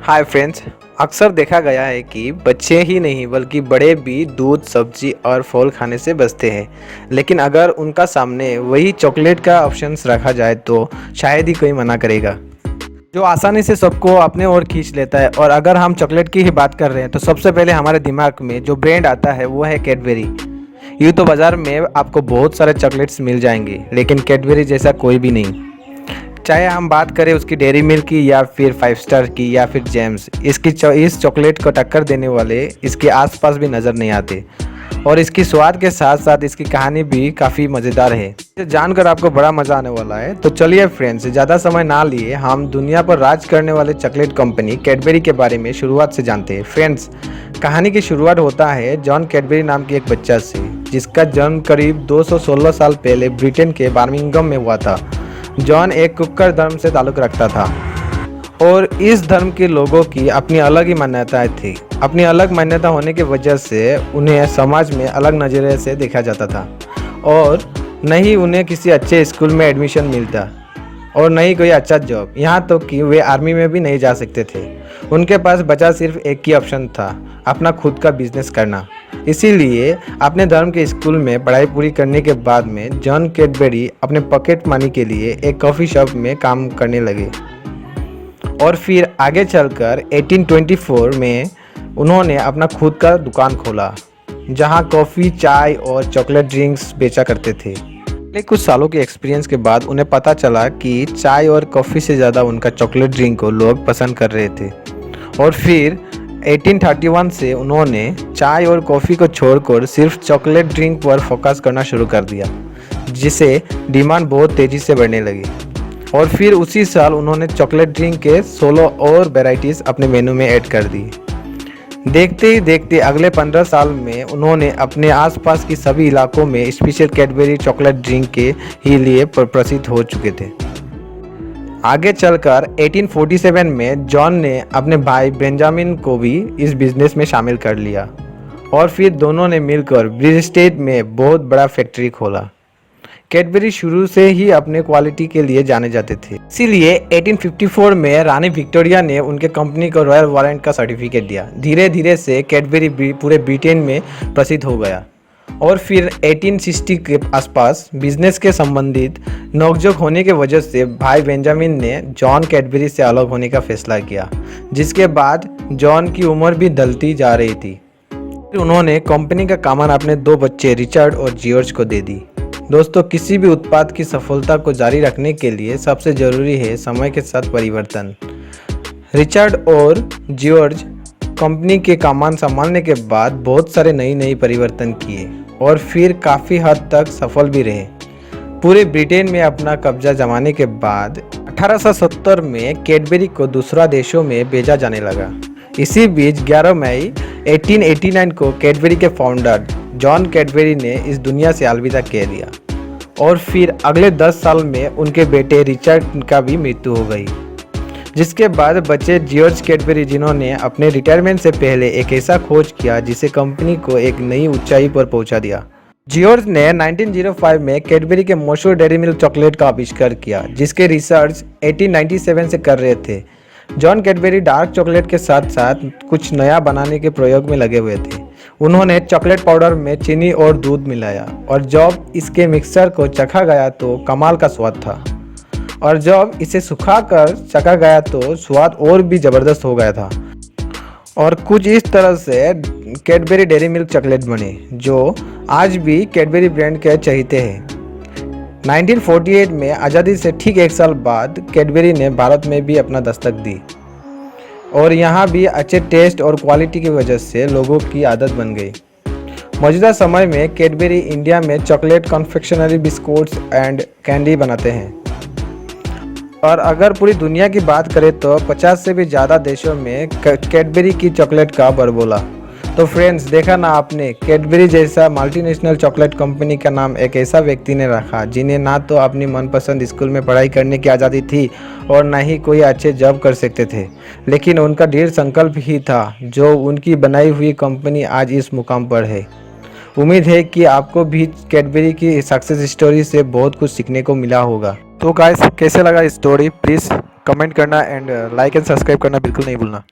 Hi friends. अक्सर देखा गया है कि बच्चे ही नहीं बल्कि बड़े भी दूध, सब्जी और फल खाने से बचते हैं। लेकिन अगर उनका सामने वही चॉकलेट का ऑप्शंस रखा जाए तो शायद ही कोई मना करेगा, जो आसानी से सबको अपने ओर खींच लेता है। और अगर हम चॉकलेट की ही बात कर रहे हैं तो सबसे पहले हमारे दिमाग में जो ब्रांड आता है वो है कैडबरी। यूँ तो बाज़ार में आपको बहुत सारे चॉकलेट्स मिल जाएंगे, लेकिन कैडबरी जैसा कोई भी नहीं। चाहे हम बात करें उसकी डेयरी मिल्क की या फिर 5 स्टार की या फिर जेम्स, इस चॉकलेट को टक्कर देने वाले इसके आसपास भी नज़र नहीं आते। और इसकी स्वाद के साथ साथ इसकी कहानी भी काफ़ी मज़ेदार है। ये जानकर आपको बड़ा मज़ा आने वाला है। तो चलिए फ्रेंड्स, ज़्यादा समय ना लिए हम दुनिया पर राज करने वाले चॉकलेट कंपनी कैडबरी के बारे में शुरुआत से जानते हैं। फ्रेंड्स, कहानी की शुरुआत होता है जॉन कैडबरी नाम के एक बच्चा से, जिसका जन्म करीब 216 साल पहले ब्रिटेन के बर्मिंघम में हुआ था। जॉन एक कुकर धर्म से ताल्लुक़ रखता था और इस धर्म के लोगों की अपनी अलग ही मान्यताएं थी। अपनी अलग मान्यता होने की वजह से उन्हें समाज में अलग नज़रिए से देखा जाता था और न ही उन्हें किसी अच्छे स्कूल में एडमिशन मिलता और न ही कोई अच्छा जॉब। यहाँ तो कि वे आर्मी में भी नहीं जा सकते थे। उनके पास बचा सिर्फ एक ही ऑप्शन था, अपना खुद का बिजनेस करना। इसीलिए अपने धर्म के स्कूल में पढ़ाई पूरी करने के बाद में जॉन कैडबरी अपने पॉकेट मनी के लिए एक कॉफ़ी शॉप में काम करने लगे और फिर आगे चलकर 1824 में उन्होंने अपना खुद का दुकान खोला, जहां कॉफ़ी, चाय और चॉकलेट ड्रिंक्स बेचा करते थे। कुछ सालों के एक्सपीरियंस के बाद उन्हें पता चला कि चाय और कॉफ़ी से ज़्यादा उनका चॉकलेट ड्रिंक को लोग पसंद कर रहे थे। और फिर 1831 से उन्होंने चाय और कॉफ़ी को छोड़कर सिर्फ चॉकलेट ड्रिंक पर फोकस करना शुरू कर दिया, जिसे डिमांड बहुत तेज़ी से बढ़ने लगी। और फिर उसी साल उन्होंने चॉकलेट ड्रिंक के 16 और वेराइटीज़ अपने मेनू में ऐड कर दी। देखते ही देखते अगले 15 साल में उन्होंने अपने आसपास की सभी इलाकों में स्पेशल कैडबरी चॉकलेट ड्रिंक के ही लिए प्रसिद्ध हो चुके थे। आगे चलकर 1847 में जॉन ने अपने भाई बेंजामिन को भी इस बिजनेस में शामिल कर लिया और फिर दोनों ने मिलकर ब्रिजस्टेड में बहुत बड़ा फैक्ट्री खोला। कैडबरी शुरू से ही अपने क्वालिटी के लिए जाने जाते थे, इसीलिए 1854 में रानी विक्टोरिया ने उनके कंपनी को रॉयल वारंट का सर्टिफिकेट दिया। धीरे धीरे से कैडबरी पूरे ब्रिटेन में प्रसिद्ध हो गया और फिर 1860 के आसपास बिजनेस के संबंधित नोकझोंक होने की वजह से भाई बेंजामिन ने जॉन कैडबरी से अलग होने का फैसला किया, जिसके बाद जॉन की उम्र भी ढलती जा रही थी। फिर उन्होंने कंपनी का कमान अपने 2 बच्चे रिचर्ड और जॉर्ज को दे दी। दोस्तों, किसी भी उत्पाद की सफलता को जारी रखने के लिए सबसे ज़रूरी है समय के साथ परिवर्तन। रिचर्ड और जॉर्ज कंपनी के कमान संभालने के बाद बहुत सारे नई परिवर्तन किए और फिर काफ़ी हद तक सफल भी रहे। पूरे ब्रिटेन में अपना कब्जा जमाने के बाद 1870 में कैडबरी को दूसरा देशों में भेजा जाने लगा। इसी बीच 11 मई 1889 को कैडबरी के फाउंडर जॉन कैडबरी ने इस दुनिया से अलविदा कह दिया और फिर अगले 10 साल में उनके बेटे रिचर्ड का भी मृत्यु हो गई, जिसके बाद बचे जॉर्ज कैडबरी, जिन्होंने अपने रिटायरमेंट से पहले एक ऐसा खोज किया जिसे कंपनी को एक नई ऊंचाई पर पहुंचा दिया। जॉर्ज ने 1905 में कैडबरी के मशहूर डेयरी मिल्क चॉकलेट का आविष्कार किया, जिसके रिसर्च 1897 से कर रहे थे। जॉन कैडबरी डार्क चॉकलेट के साथ साथ कुछ नया बनाने के प्रयोग में लगे हुए थे। उन्होंने चॉकलेट पाउडर में चीनी और दूध मिलाया और जब इसके मिक्सचर को चखा गया तो कमाल का स्वाद था, और जब इसे सुखाकर चखा गया तो स्वाद और भी ज़बरदस्त हो गया था। और कुछ इस तरह से कैडबरी डेयरी मिल्क चॉकलेट बने, जो आज भी कैडबरी ब्रांड के चहेते हैं। 1948 में आज़ादी से ठीक 1 साल बाद कैडबरी ने भारत में भी अपना दस्तक दी और यहाँ भी अच्छे टेस्ट और क्वालिटी की वजह से लोगों की आदत बन गई। मौजूदा समय में कैडबरी इंडिया में chocolate, confectionery, biscuits and candy बनाते हैं। और अगर पूरी दुनिया की बात करें तो 50 से भी ज़्यादा देशों में कैडबरी की चॉकलेट का बरबोला। तो फ्रेंड्स, देखा ना आपने, कैडबरी जैसा मल्टीनेशनल चॉकलेट कंपनी का नाम एक ऐसा व्यक्ति ने रखा जिन्हें ना तो अपनी मनपसंद स्कूल में पढ़ाई करने की आज़ादी थी और ना ही कोई अच्छे जॉब कर सकते थे, लेकिन उनका दृढ़ संकल्प ही था जो उनकी बनाई हुई कंपनी आज इस मुकाम पर है। उम्मीद है कि आपको भी कैडबरी की सक्सेस स्टोरी से बहुत कुछ सीखने को मिला होगा। तो गाइस, कैसे लगा स्टोरी? प्लीज़ कमेंट करना एंड लाइक एंड सब्सक्राइब करना बिल्कुल नहीं भूलना।